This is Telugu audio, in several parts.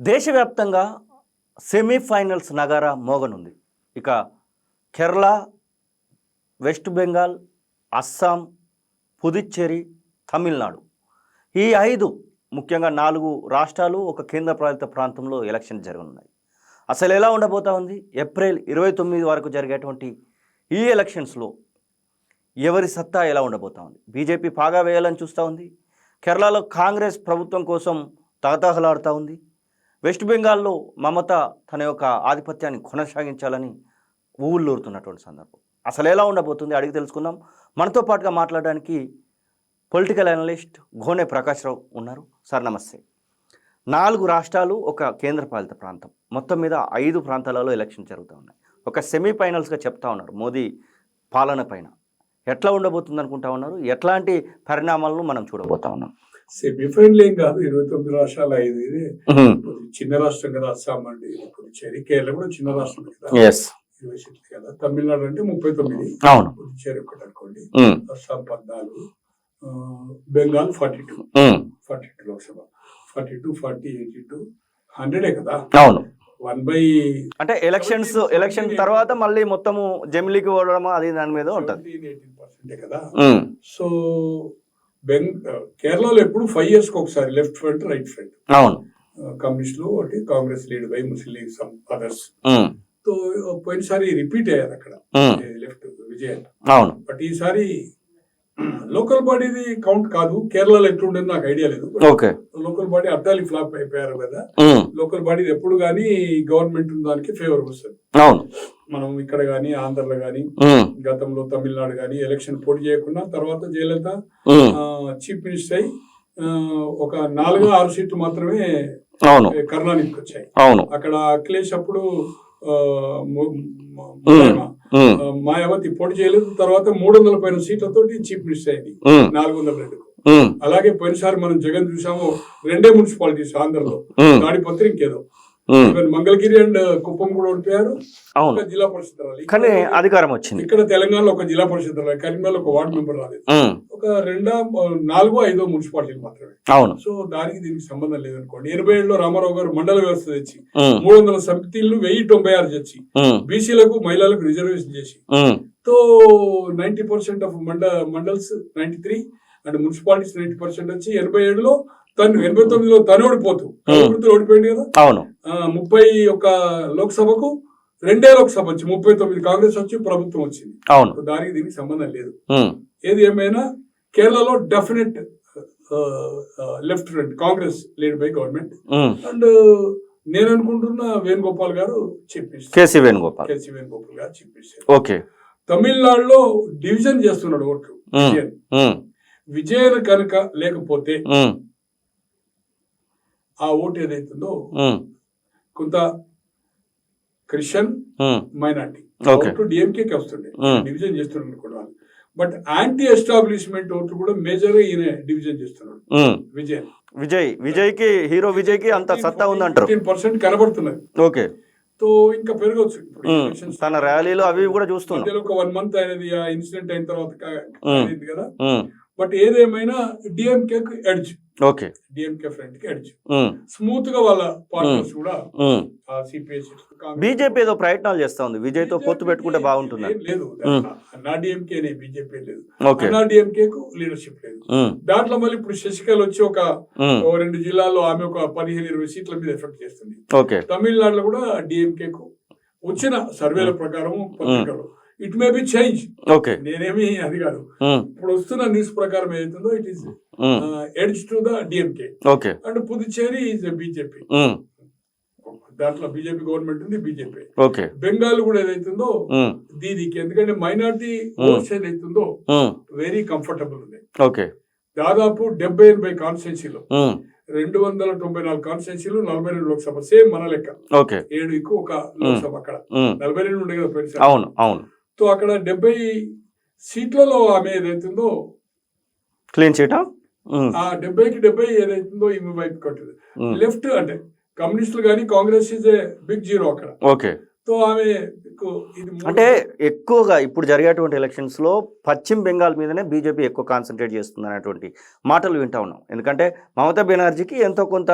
దేశవ్యాప్తంగా సెమీఫైనల్స్ నగారా మోగనుంది. ఇక కేరళ, వెస్ట్ బెంగాల్, అస్సాం, పుదుచ్చేరి, తమిళనాడు ఈ 5 ముఖ్యంగా 4 రాష్ట్రాలు ఒక కేంద్రపాలిత ప్రాంతంలో ఎలక్షన్ జరగనున్నాయి. అసలు ఎలా ఉండబోతా ఉంది? ఏప్రిల్ 29 వరకు జరిగేటువంటి ఈ ఎలక్షన్స్లో ఎవరి సత్తా ఎలా ఉండబోతా ఉంది? బీజేపీ పాగా వేయాలని చూస్తూ ఉంది. కేరళలో కాంగ్రెస్ ప్రభుత్వం కోసం తహతహలాడుతూ ఉంది. వెస్ట్ బెంగాల్లో మమత తన యొక్క ఆధిపత్యాన్ని కొనసాగించాలని ఊళ్ళూరుతున్నటువంటి సందర్భం. అసలు ఎలా ఉండబోతుంది అడిగి తెలుసుకుందాం. మనతో పాటుగా మాట్లాడడానికి పొలిటికల్ అనలిస్ట్ ఘోనే ప్రకాశ్రావు ఉన్నారు. సార్ నమస్తే. 4 రాష్ట్రాలు ఒక కేంద్రపాలిత ప్రాంతం, మొత్తం మీద 5 ప్రాంతాలలో ఎలక్షన్ జరుగుతూ ఉన్నాయి. ఒక సెమీఫైనల్స్గా చెప్తా ఉన్నారు మోదీ పాలన పైన. ఎట్లా ఉండబోతుంది అనుకుంటా ఉన్నారు? ఎట్లాంటి పరిణామాలను మనం చూడబోతా ఉన్నాం? సెమీఫైనల్ ఏం కాదు, 29 రాష్ట్రాలు 5. ఇది చిన్న రాష్ట్రం కదా అస్సాం అండి, పుదుచ్చేరి. కేరళ కూడా చిన్న రాష్ట్రం కదా, 20 సీట్లు కదా. తమిళనాడు అంటే 39, పుదుచ్చేరి ఒకటి అనుకోండి. అస్సాం 14, బెంగాల్ 42 లోక్సభ, 42, 40, 82, 100 కదా. అవును, 1/, అంటే ఎలక్షన్ తర్వాత మళ్ళీ మొత్తము జమిలీకి పోవడం అది దాని మీద ఉంటుంది 18% కదా. సో కేరళలో ఎప్పుడు 5 years ఒకసారి లెఫ్ట్ ఫ్రంట్, రైట్ ఫ్రంట్. అవును, కమ్యూనిస్టులు ఒకటి, Congress lead by Muslim league, some others. So పోయినసారి రిపీట్ అయ్యారు అక్కడ లెఫ్ట్ విజయం. అవును, బట్ ఈసారి లోకల్ బాడీది కౌంట్ కాదు. కేరళలో ఎట్లుండేది నాకు ఐడియా లేదు. లోకల్ బాడీ అట్టాలి ఫ్లాప్ అయిపోయారు కదా. లోకల్ బాడీ ఎప్పుడు గానీ గవర్నమెంట్ దానికి ఫేవర్ వస్తుంది. మనం ఇక్కడ గానీ ఆంధ్రలో గానీ గతంలో తమిళనాడు గానీ ఎలక్షన్ పోటీ చేయకుండా తర్వాత జయలలిత చీఫ్ మినిస్టర్ అయి ఒక 4-6 సీట్లు మాత్రమే కరుణానిధికి వచ్చాయి. అక్కడ అఖిలేష్ అప్పుడు మాయావతి పోటీ చేయలేదు. తర్వాత 300 పైన సీట్లతోటి చీఫ్ మినిస్టర్ అయింది 402. అలాగే పోయినసారి మనం జగన్ చూసాము, 2 మున్సిపాలిటీస్ ఆంధ్రలో, తాడిపత్రి ఇంకేదో. మంగళగిరి అండ్ కుప్పం కూడా ఓడిపోయారు. జిల్లా పరిషత్ కానీ అధికారం వచ్చింది. ఇక్కడ తెలంగాణలో ఒక జిల్లా పరిషత్ రాలేదు, కరీంనగర్లో ఒక వార్డు మెంబర్ రాలేదు. ఒక 4-5 మున్సిపాలిటీలు మాత్రమే. సో దానికి దీనికి సంబంధం లేదనుకోండి. 87లో రామారావు గారు మండల వ్యవస్థ తెచ్చి 300 సమితిలు 1096 తెచ్చి బీసీలకు మహిళలకు రిజర్వేషన్ చేసి తో 90% ఆఫ్ మండల్స్ 93 అండ్ మున్సిపాలిటీస్ 90% వచ్చి 87లో తను 89లో తను ఓడిపోతూ ఓడిపోయింది కదా. 31 లోక్సభకు 2 లోక్సభ వచ్చి 39 కాంగ్రెస్ వచ్చి ప్రభుత్వం వచ్చింది. దానికి దీనికి సంబంధం లేదు. ఏది ఏమైనా కేరళలో definite left front, Congress lead by government. And నేను అనుకుంటున్నా వేణుగోపాల్ గారు చెప్పేసి, కేసీ వేణుగోపాల్ గారు చెప్పేసి. తమిళనాడులో డివిజన్ చేస్తున్నాడు ఓట్లు. విజయన్ కనుక లేకపోతే ఆ ఓటు ఏదైతుందో కొంత క్రిస్టియన్ మైనార్టీ ఓటు డిఎంకేకి వస్తుండే, డివిజన్ చేస్తున్నాడు అనుకోవాలి. బట్ యాంటీ ఎస్టాబ్లిష్మెంట్ ఓట్లు కూడా మేజర్ గా ఈయన డివిజన్ చేస్తున్నాడు. విజయ్ కి, హీరో విజయ్ కి అంత సత్తా ఉందంటారు. 15% కనబడుతున్నది. తో ఇంకా పెరగవచ్చు. తన ర్యాలీలు అవి కూడా చూస్తున్నాం. ఒక 1 month అనేది ఆ ఇన్సిడెంట్ అయిన తర్వాత కదా. బట్ ఏదేమైనా డిఎంకే ఎడ్జ్, డిఎంకే ఫ్రంట్ కి ఎడ్జ్. స్మూత్ గా వాళ్ళ పార్టీస్ కూడా బీజేపీ ఏదో ప్రయత్నాలు చేస్తా ఉంది, విజయ్ తో పొత్తు పెట్టుకుంటే బాగుంటుంది. లేదు, నా డిఎంకే బీజేపీ లేదు, నా డిఎంకే లీడర్షిప్ లేదు. దాంట్లో మళ్ళీ ఇప్పుడు శశికళ వచ్చి ఒక 2 జిల్లాల్లో ఆమె ఒక 15-20 సీట్ల మీద ఎఫెక్ట్ చేస్తుంది. తమిళనాడులో కూడా డిఎంకే కు వచ్చిన సర్వేల ప్రకారం పత్రికలు ఇట్ మే బి చేంజ్. నేనేమి అది కాదు, ఇప్పుడు వస్తున్న న్యూస్ ప్రకారం ఏదైతుందో it is edge to the DMK. And Puducherry is BJP, దాంట్లో బీజేపీ గవర్నమెంట్ ఉంది, బీజేపీ. బెంగాల్ కూడా ఏదైతుందో దీనికి, ఎందుకంటే మైనార్టీ ఓట్స్ ఏదైతుందో వెరీ కంఫర్టబుల్ ఉంది. దాదాపు 70-80 కాన్స్టిట్యున్సీలో 294 కాన్స్టిట్యున్సీలు, 42 లోక్సభ, సేమ్ మన లెక్క. 7 ఎక్కువ ఒక లోక్సభ, అక్కడ 42 ఉండే కదా పెరిసారి. సో అక్కడ 70 సీట్లలో ఆమె ఏదైతుందో క్లీన్ చీట్, ఆ 70కి 70 ఏదైతుందో ఈమె వైపు కట్టదు. లెఫ్ట్ అంటే కమ్యూనిస్టులు కానీ Congress is a big zero అక్కడ. తో ఆమె ఇది అంటే ఎక్కువగా ఇప్పుడు జరిగేటువంటి ఎలక్షన్స్లో పశ్చిమ బెంగాల్ మీదనే బీజేపీ ఎక్కువ కాన్సన్ట్రేట్ చేస్తుంది అనేటువంటి మాటలు వింటా ఉన్నాం. ఎందుకంటే మమతా బెనర్జీకి ఎంతో కొంత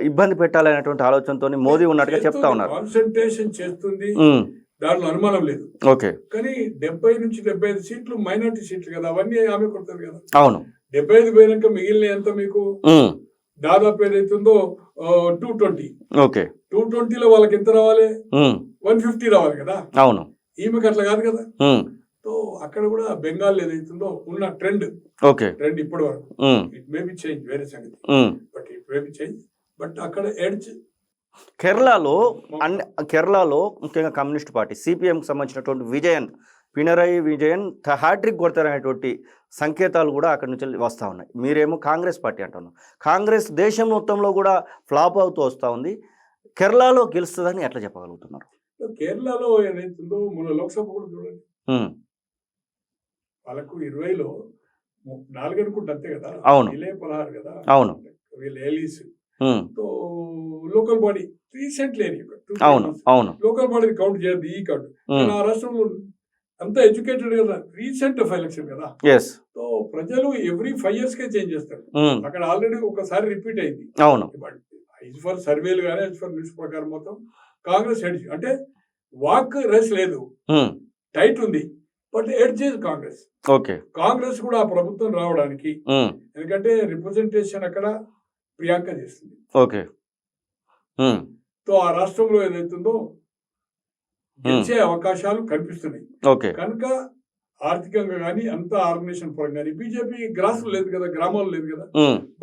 ఇబ్బంది పెట్టాలనేటువంటి ఆలోచనతో మోదీ ఉన్నట్టుగా చెప్తా ఉన్నారు. కాన్సన్ట్రేషన్ చేస్తుంది, దాంట్లో అనుమానం లేదు. ఓకే, కానీ 70 నుంచి 75 సీట్లు మైనారిటీ సీట్లు కదా, అవన్నీ ఆమె కొడతారు కదా. అవును, 75 పోయినాక మిగిలిన ఎంత మీకు దాదాపు ఏదైతుందో 220. ఓకే, 220లో వాళ్ళకి ఎంత రావాలి, 150 రావాలి కదా. అవును, ఈమెకి అట్లా కాదు కదా. సో అక్కడ కూడా బెంగాల్ ఏదైతుందో ఉన్న ట్రెండ్ ఇప్పటి వరకు ఇట్ మే బి చేంజ్, వేరే సంగతి, but it may be change. But అక్కడ ఎడ్జ్ కేరళలో ముఖ్యంగా కమ్యూనిస్ట్ పార్టీ సిపిఎంకి సంబంధించినటువంటి పినరయి విజయన్ హ్యాట్రిక్ కొడతారనేటువంటి సంకేతాలు కూడా అక్కడి నుంచి వస్తూ ఉన్నాయి. మీరేమో కాంగ్రెస్ పార్టీ అంటున్నారు. కాంగ్రెస్ దేశం మొత్తంలో కూడా ఫ్లాప్ అవుతూ వస్తూ ఉంది. కేరళలో గెలుస్తుందని ఎట్లా చెప్పగలుగుతున్నారు? కేరళలో ఏదైతుందో మన లోక్సభ కూడా చూడండి, వాళ్ళకు 20లో 4 అనుకుంటే అంతే కదా. అవును, 16 కదా. అవును, వీళ్ళు ఏలీస్ లోకల్ బాడీ రీసెంట్లీ అవును, అవును, లోకల్ బాడీ కౌంట్ చేయదు ఈ కౌంట్. ఆ రాష్ట్రంలో అంతా ఎడ్యుకేటెడ్ కదా, రీసెంట్ ఎలక్షన్ కదా. సో ప్రజలు ఎవ్రీ 5 years కే చేంజ్ చేస్తారు. అక్కడ ఆల్రెడీ ఒకసారి రిపీట్ అయింది. అవును, యాజ్ ఫర్ సర్వేలు కానీ యాజ్ ఫర్ న్యూస్ ప్రకారం మొత్తం కాంగ్రెస్ ఎడ్జ్, అంటే వాక్ రేస్ లేదు, టైట్ ఉంది, but edge Congress. Okay, Congress కూడా ఆ ప్రభుత్వం రావడానికి, ఎందుకంటే రిప్రజెంటేషన్ అక్కడ ప్రియాంక చేస్తుంది. ఓకే, సో ఆ రాష్ట్రంలో ఏదైతుందో గెలిచే అవకాశాలు కనిపిస్తున్నాయి. ఓకే, కనుక ఆర్థికంగా కానీ అంత ఆర్గనైజేషన్ పరంగా కానీ బీజేపీ గ్రాస్ లేదు కదా, గ్రామాలు లేదు కదా.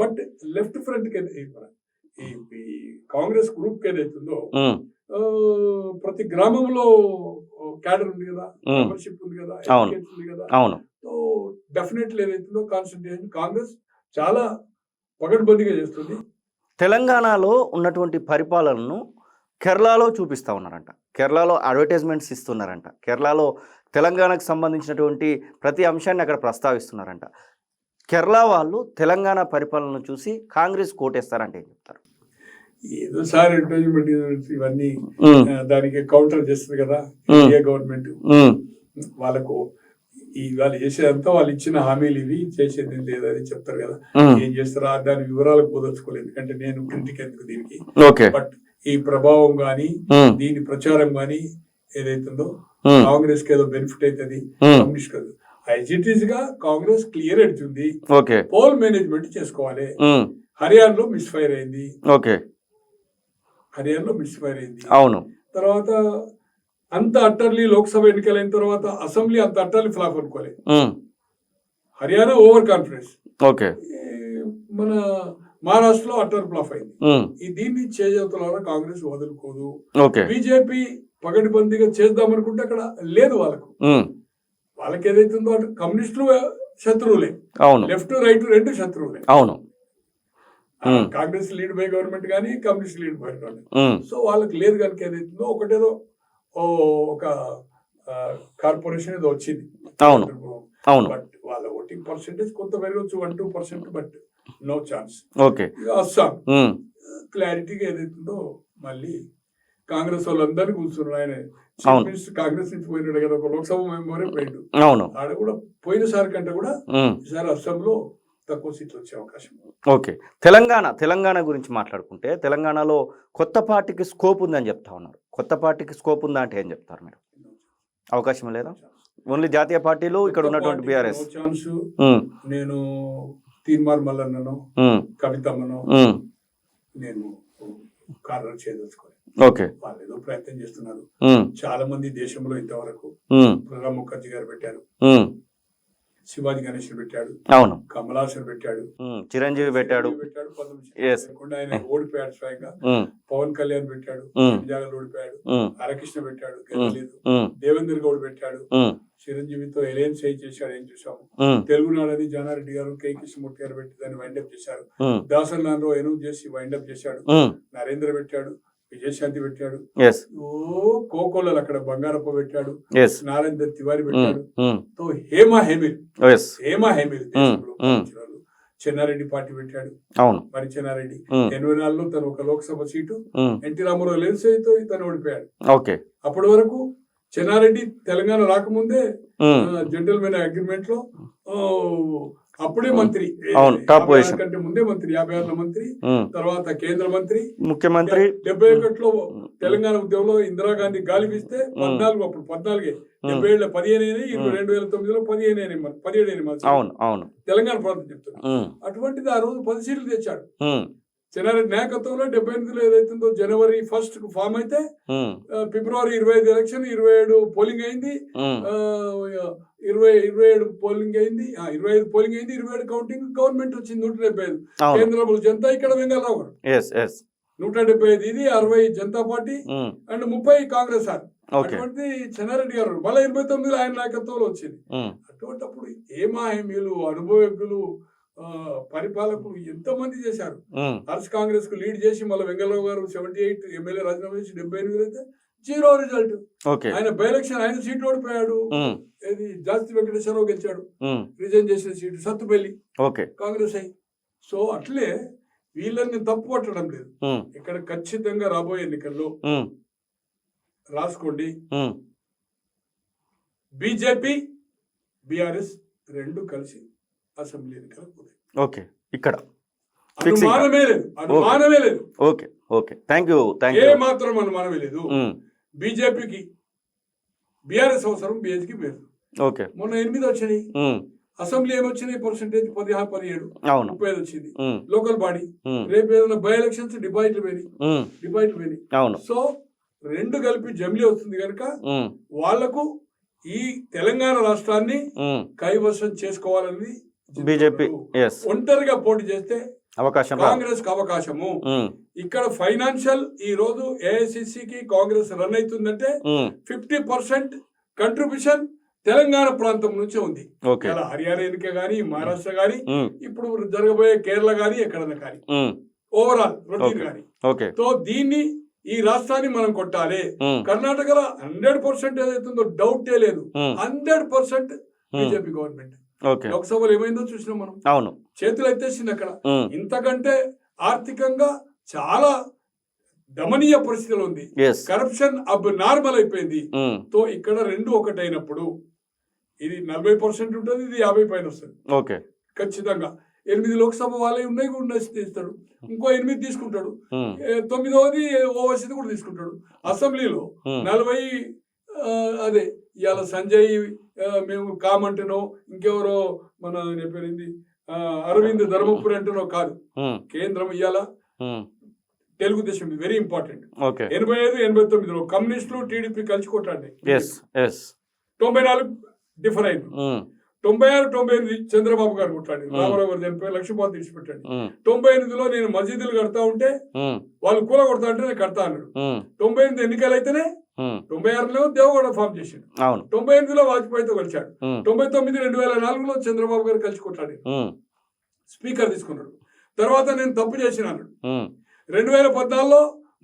బట్ లెఫ్ట్ ఫ్రంట్ కి ఈ కాంగ్రెస్ గ్రూప్ కి ఏదైతుందో ప్రతి గ్రామంలో క్యాడర్ ఉంది కదా, మెంబర్షిప్ ఉంది కదా, ఉంది కదా. సో డెఫినెట్లీ ఏదైతుందో కాన్సన్ట్రేషన్ కాంగ్రెస్ చాలా పగడ్బందీగా చేస్తుంది. తెలంగాణలో ఉన్నటువంటి పరిపాలనను కేరళలో చూపిస్తూ ఉన్నారంట. కేరళలో అడ్వర్టైజ్మెంట్స్ ఇస్తున్నారంట. కేరళలో తెలంగాణకు సంబంధించినటువంటి ప్రతి అంశాన్ని అక్కడ ప్రస్తావిస్తున్నారంట. కేరళ వాళ్ళు తెలంగాణ పరిపాలనను చూసి కాంగ్రెస్ కోటేస్తారంటే ఏం చెప్తారు? ఏదో సార్ అడ్వర్టైజ్మెంట్ ఇవన్నీ దానికి కౌంటర్ చేస్తుంది కదా ఇండియా గవర్నమెంట్. వాళ్ళకు వాళ్ళు చేసేదంతా వాళ్ళు ఇచ్చిన హామీలు ఇవి, చేసేది లేదని చెప్తారు కదా. ఏం చేస్తారా దాని వివరాలకు పోదలుచుకోలేదు, ఎందుకంటే నేను క్రిటిక్ ఎందుకు దీనికి. బట్ ఈ ప్రభావం గాని దీని ప్రచారం గాని ఏదైతుందో కాంగ్రెస్ కి ఏదో బెనిఫిట్ అవుతుంది, కమ్యూనిస్ట్ కాదు. ఐజిటీస్ గా కాంగ్రెస్ క్లియర్ అవుతుంది. పోల్ మేనేజ్మెంట్ చేసుకోవాలి. హర్యానాలో మిస్ఫైర్ అయింది, అవును. తర్వాత అంత అట్టర్లీ లోక్సభ ఎన్నికలైన తర్వాత అసెంబ్లీ అంత అట్టర్లీ ఫ్లాప్ అనుకోలేదు. హర్యానా ఓవర్ కాన్ఫిడెన్స్, మన మహారాష్ట్రలో అట్టర్ ఫ్లాప్ అయింది. దీన్ని చేజవుతున్న కాంగ్రెస్ వదులుకోదు. బీజేపీ పగటిబందీగా చేద్దామనుకుంటే అక్కడ లేదు వాళ్ళకు. వాళ్ళకి ఏదైతుందో అటు కమ్యూనిస్టులు శత్రువులే, లెఫ్ట్ రైట్ రెండు శత్రువులే. అవును, కాంగ్రెస్ లీడ్ బై గవర్నమెంట్ కానీ communist lead by government. So వాళ్ళకి లేదు కనుక ఏదైతుందో ఒకటేదో ఒక కార్పొరేషన్ ఏదో వచ్చింది. బట్ వాళ్ళ ఓటింగ్ పర్సెంటేజ్ కొంత పెరగచ్చు, 1-2%, బట్ నో ఛాన్స్. అస్సాం క్లారిటీగా ఏదైతుందో మళ్ళీ కాంగ్రెస్ వాళ్ళందరినీ కూర్చున్నారు. ఆయన చీఫ్ మినిస్టర్ కాంగ్రెస్ నుంచి పోయినాడు కదా, ఒక లోక్సభ మెంబరే పోయిండు. ఆడ కూడా పోయినసారి కంటే కూడా ఈసారి అస్సాంలో తక్కువ సీట్లు వచ్చే అవకాశం. ఓకే, తెలంగాణ గురించి మాట్లాడుకుంటే తెలంగాణలో కొత్త పార్టీకి స్కోప్ ఉందని చెప్తా ఉన్నారు. కొత్త పార్టీకి స్కోప్ ఉందా అంటే ఏం చెప్తారు మీరు? అవకాశం లేదా? ఓన్లీ జాతీయ పార్టీలు ఇక్కడ ఉన్నటువంటి బీఆర్ఎస్ ఛాన్స్. నేను తీన్మార్ మల్లన్నను, కవితమ్మను నేను కార్నర్ చేయదలుచుకోవాలి. వాళ్ళు ఏదో ప్రయత్నం చేస్తున్నారు. చాలా మంది దేశంలో ఇంతవరకు ప్రణబ్ ముఖర్జీ గారు పెట్టారు, శివాజీ గణేష్ పెట్టాడు, అవును, కమల్ హాసన్ పెట్టాడు, చిరంజీవి పెట్టాడు, ఆయన ఓడిపోయాడు స్వయంగా. పవన్ కళ్యాణ్ పెట్టాడు, జాగాలో ఓడిపోయాడు. హరకృష్ణ పెట్టాడు, గెలవలేదు. దేవేంద్ర గౌడ్ పెట్టాడు, చిరంజీవితో ఎలయన్స్ చేశాడు, ఏం చూసాము. తెలుగునాడని జానారెడ్డి గారు, కె కృష్ణమూర్తి గారు పెట్టి దాన్ని వైండప్ చేశారు. దాసన్ నాన్లో ఎనౌన్స్ చేసి వైండప్ చేశాడు. నరేంద్ర పెట్టాడు, విజయశాంతి పెట్టాడు, కోకోలలో అక్కడ బంగారప్ప పెట్టాడు, నారేందర్ తివారీ పెట్టాడు. హేమా హెమిల్ చెన్నారెడ్డి పార్టీ పెట్టాడు. అవును. మరి చెన్నారెడ్డి ఉమ్, 84లో తను ఒక లోక్సభ సీటు ఉమ్, ఎన్టీ రామారావు లేన్సేతో తను ఓడిపోయాడు. ఓకే. అప్పటి వరకు చెన్నారెడ్డి తెలంగాణ రాకముందే ఉమ్, జెంటల్మెన్ అగ్రిమెంట్ లో ఆ, అప్పుడే ఉమ్, మంత్రి, అవును, టాప్ 56 పొజిషన్. కంటే ముందే మంత్రి, 56లో మంత్రి, ఉమ్, తర్వాత కేంద్ర మంత్రి. ముఖ్యమంత్రి. 71లో తెలంగాణ ఉద్యమంలో ఇందిరాగాంధీ గాలి వీస్తే 14 అప్పుడు 14 77 15 అయినాయి, 2009లో 17 అయినాయి. అవును, అవును. తెలంగాణ ప్రాంతం చెప్తున్నా. ఉమ్, అటువంటిది ఆ రోజు 10 సీట్లు తెచ్చాడు. ఉమ్, చెన్నారెడ్డి నాయకత్వంలో 78లో ఏదైతుందో జనవరి 1 ఫామ్ అయితే ఉమ్, ఫిబ్రవరి 25 ఎలక్షన్, 27 పోలింగ్ అయింది, ఉమ్, 27 పోలింగ్ అయింది, 25 పోలింగ్ అయింది, 27 కౌంటింగ్, గవర్నమెంట్ వచ్చింది 175. అవును. కేంద్రంలో జనతా, ఇక్కడ వెంగళరావు గారు ఎస్ ఎస్. 175, ఇది 60 Janata party um, and 30 Congress sir. Okay. అటువంటి చెన్నారెడ్డి గారు మళ్ళీ 89లో ఆయన నాయకత్వంలో వచ్చింది. ఉమ్, అటువంటిప్పుడు ఏమాయమీలు, అనుభవజ్ఞులు, పరిపాలకులు ఎంతమంది చేశారు. ఉమ్, హర్ష్ కాంగ్రెస్ కు లీడ్ చేసి మళ్ళీ వెంగళరావు గారు 78 ఎమ్మెల్యే రాజీనామా చేసి 78 అయితే 0 రిజల్ట్. ఓకే. ఆయన బై ఎలక్షన్ ఆయన సీట్ ఓడిపోయాడు. ఉమ్, ఏది జాస్తి వెంకటేశ్వరరావు గెలిచాడు, ఉమ్, రిజైన్ చేసిన సీటు సత్తుపల్లి ఓకే. కాంగ్రెస్ అయ్యి. సో అట్లే వీళ్ళని తప్పు పట్టడం లేదు. ఉమ్, ఇక్కడ ఖచ్చితంగా రాబోయే ఎన్నికల్లో ఉమ్, రాసుకోండి, ఉమ్, బీజేపీ బీఆర్ఎస్ రెండు కలిసి అసెంబ్లీ ఎన్నికలకు పోతాయి. ఓకే. ఇక్కడ ఫిక్సింగ్. అనుమానమే లేదు, అనుమానమే లేదు. ఓకే. ఓకే. Thank you. ఏ మాత్రం అనుమానమే లేదు. బీజేపీకి బీఆర్ఎస్ అవసరం, బీఎస్కి లేదు. ఓకే. మొన్న 8 వచ్చినాయి, ఉమ్, అసెంబ్లీ ఏమొచ్చినాయి పర్సెంటేజ్ 16, 17, అవును. 35 వచ్చింది. ఉమ్, లోకల్ బాడీ ఉమ్, రేపు ఏదైనా బై ఎలక్షన్స్ డిపాజిట్లు ఉమ్, పోయినాయి. అవును. సో రెండు కలిపి జమిలీ వస్తుంది కనుక ఉమ్, వాళ్లకు ఈ తెలంగాణ రాష్ట్రాన్ని ఉమ్, కైవసం చేసుకోవాలని బీజేపీ ఎస్ ఒంటరిగా పోటీ చేస్తే అవకాశం కాంగ్రెస్ కు అవకాశము. ఉమ్, ఇక్కడ ఫైనాన్షియల్ ఈ రోజు ఏఐసిసికి కాంగ్రెస్ రన్ అవుతుందంటే ఉమ్, 50% కంట్రిబ్యూషన్ తెలంగాణ ప్రాంతం నుంచే ఉంది. ఓకే. ఇలా హర్యానా ఎన్నిక గానీ, మహారాష్ట్ర గానీ, ఉమ్, ఇప్పుడు జరగబోయే కేరళ గానీ, ఎక్కడన్నా కానీ ఉమ్, ఓవరాల్ రొటీన్ ఓకే. గానీ. ఓకే. సో దీన్ని, ఈ రాష్ట్రాన్ని మనం కొట్టాలి. ఉమ్, కర్ణాటకలో 100% ఏదైతుందో డౌటే లేదు, ఉమ్, 100% బీజేపీ గవర్నమెంట్. ఓకే. లోక్సభలో ఏమైందో చూసినాం మనం, అవును. చేతులు ఎత్తేసింది అక్కడ. ఉమ్, ఇంతకంటే ఆర్థికంగా చాలా దమనీయ పరిస్థితిలో ఉంది. ఎస్. కరప్షన్ అబ్ నార్మల్ అయిపోయింది. ఉమ్, తో ఇక్కడ రెండు ఒకటైనప్పుడు ఇది 40% ఉంటుంది, ఇది 50 పైన వస్తుంది ఓకే. ఖచ్చితంగా. 8 లోక్సభ వాళ్ళే ఉన్నాయి కూడా ఇస్తాడు, ఇంకో 8 తీసుకుంటాడు, ఉమ్, 9వది ఓవైసీది కూడా తీసుకుంటాడు. అసెంబ్లీలో ఉమ్, 40 అదే ఇవాళ సంజయ్ మేము కామంటేనో, ఇంకెవరో మన పేరింది అరవింద్ ధర్మపురి అంటేనో కాదు, ఉమ్, కేంద్రం ఇవాళ ఉమ్, తెలుగుదేశం వెరీ ఇంపార్టెంట్. ఓకే. 85, 89లో కమ్యూనిస్టులు టీడీపీ కలిసి కొట్టాడు. Yes yes. 94 డిఫర్ అయింది. ఉమ్, 96, 98 చంద్రబాబు గారు కొట్లాడి, రామారావు గారు చనిపోయి లక్షపాలు తీసిపెట్టాడు. ఉమ్, 98లో నేను మసీదులు కడతా ఉంటే ఉమ్, వాళ్ళు కూల కొడతా ఉంటే నేను కడతా అన్నాడు. ఉమ్, 98 ఎన్నికలు అయితేనే, ఉమ్, 96లో దేవగౌడ ఫామ్ చేశాడు, అవును. 98లో వాజ్పేయితో కలిశాడు, ఉమ్, 99, 2004లో చంద్రబాబు గారు కలిసి కొట్లాడాడు, ఉమ్, స్పీకర్ తీసుకున్నాడు. తర్వాత నేను తప్పు చేసిన అన్నాడు. ఉమ్, 2014లో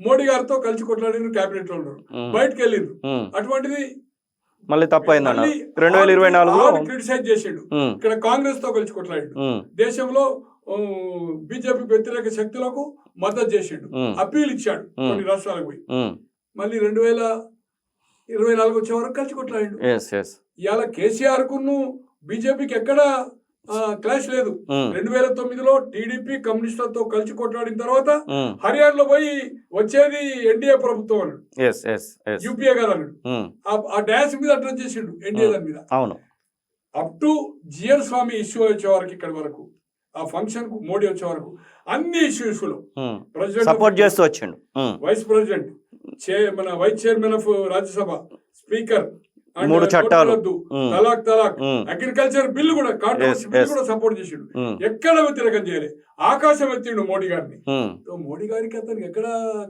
మోడీ గారితో కలిసి కొట్లాడిన, క్యాబినెట్ లో ఉన్నారు, ఉమ్, బయటకు వెళ్ళిండ్రు. ఉమ్, అటువంటిది మళ్ళీ తప్పైందన్న 2024లో క్రిటిసైజ్ చేసిండు. ఉమ్, ఇక్కడ కాంగ్రెస్ తో కలిసి కొట్లాడిండు, ఉమ్, దేశంలో బీజేపీ వ్యతిరేక శక్తులకు మద్దతు చేసిండు, ఉమ్, అప్పీల్ ఇచ్చాడు కొన్ని రాష్ట్రాలకు పోయి. ఉమ్, మళ్ళీ 2024 వచ్చే వరకు కలిసి కొట్లాడిండు. Yes yes. ఇవాళ కేసీఆర్ కును బీజేపీకి ఎక్కడ క్లాష్ లేదు. ఉమ్, 2009లో టీడీపీ కమ్యూనిస్టులతో కలిసి కొట్లాడిన తర్వాత ఉమ్, హర్యానాలో పోయి వచ్చేది ఎన్డీఏ ప్రభుత్వం అన్నాడు, ఎస్ ఎస్ ఎస్. యూపీఏ కాదు అన్నాడు. ఉమ్, ఆ డాష్ మీద అడ్రస్ చేసిండు ఎన్డీఏ దాని మీద. అవును. Up to GL Swamy issue వచ్చే వరకు, ఇక్కడ వరకు ఆ ఫంక్షన్ కు మోడీ వచ్చే వరకు అన్ని ఇష్యూస్ లో ఉమ్, ప్రెసిడెంట్, సపోర్ట్ చేస్తూ వచ్చిండు. ఉమ్, వైస్ ప్రెసిడెంట్, మన vice chairman of Rajya Sabha, speaker, మూడు చట్టాలు, తలాక్, అగ్రికల్చర్ బిల్లు కూడా, కాంట్రవర్సీ బిల్లు కూడా సపోర్ట్ చేసిండు. ఎక్కడ వ్యతిరేకం చేయలే, ఆకాశం ఎత్తిండు మోడీ గారిని. మోడీ గారికి అతనికి ఎక్కడ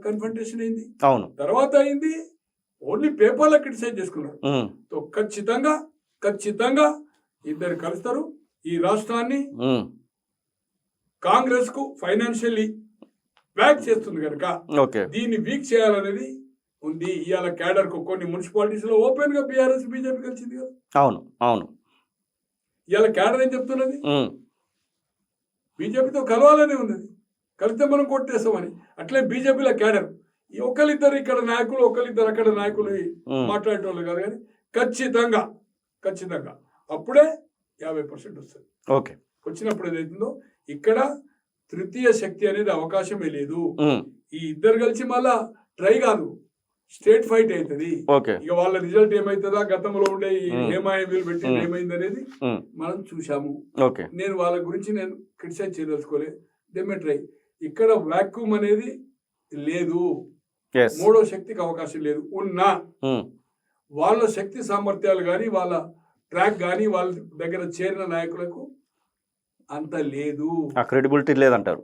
కన్ఫంటేషన్ అయింది, అవును, తర్వాత అయింది ఓన్లీ పేపర్లో క్రిటిసైజ్ చేసుకున్నారు. ఖచ్చితంగా ఇద్దరు కలుస్తారు. ఈ రాష్ట్రాన్ని కాంగ్రెస్ కు ఫైనాన్షియల్లీ బ్యాక్ చేస్తుంది కనుక దీన్ని వీక్ చేయాలనేది ఉంది. ఇవాళ క్యాడర్ కు కొన్ని మున్సిపాలిటీస్ లో ఓపెన్ గా బీఆర్ఎస్ బీజేపీ కలిసింది కదా. అవును అవును. ఇవాళ క్యాడర్ ఏం చెప్తున్నది, బీజేపీతో కలవాలనే ఉన్నది, కలిస్తే మనం కొట్టేస్తామని. అట్లే బీజేపీలో క్యాడర్ ఒకరిద్దరు ఇక్కడ నాయకులు, ఒకరిద్దరు అక్కడ నాయకులు మాట్లాడేటోళ్ళు కాదు, కానీ ఖచ్చితంగా అప్పుడే 50% వస్తుంది. ఓకే, వచ్చినప్పుడు ఏదైతుందో ఇక్కడ తృతీయ శక్తి అనేది అవకాశమే లేదు. ఈ ఇద్దరు కలిసి మళ్ళా ట్రై కాదు, స్టేట్ ఫైట్ అవుతుంది. ఇక వాళ్ళ రిజల్ట్ ఏమైతుందా, గతంలో ఉండే ఏమాయలు పెట్టి ఏమైంది అనేది మనం చూసాము. నేను వాళ్ళ గురించి నేను క్రిటిసైజ్ చేయదలుచుకోలేదు. దేమే ట్రై, ఇక్కడ వాక్యూమ్ అనేది లేదు, మూడో శక్తికి అవకాశం లేదు. ఉన్నా వాళ్ళ శక్తి సామర్థ్యాలు కానీ వాళ్ళ ట్రాక్ కానీ వాళ్ళ దగ్గర చేరిన నాయకులకు అంత లేదు, క్రెడిబిలిటీ లేదంటారు.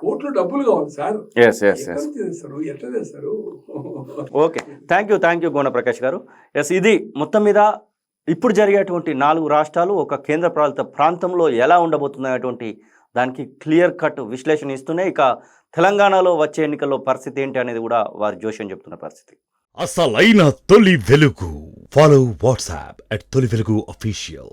కోట్లు డబ్బులు కావాలి సార్, ఎట్లా చేస్తారు? Okay, thank you Gona Prakash గారు. ఎస్, ఇది మొత్తం మీద ఇప్పుడు జరిగేటువంటి 4 రాష్ట్రాలు ఒక కేంద్ర పాలిత ప్రాంతంలో ఎలా ఉండబోతున్నటువంటి దానికి క్లియర్ కట్ విశ్లేషణ ఇస్తూనే ఇక తెలంగాణలో వచ్చే ఎన్నికల్లో పరిస్థితి ఏంటి అనేది కూడా వారి జోష్యం చెప్తున్న పరిస్థితి. అసలైన తొలి వెలుగు. ఫాలో వాట్సాప్ @తొలి వెలుగు అఫీషియల్.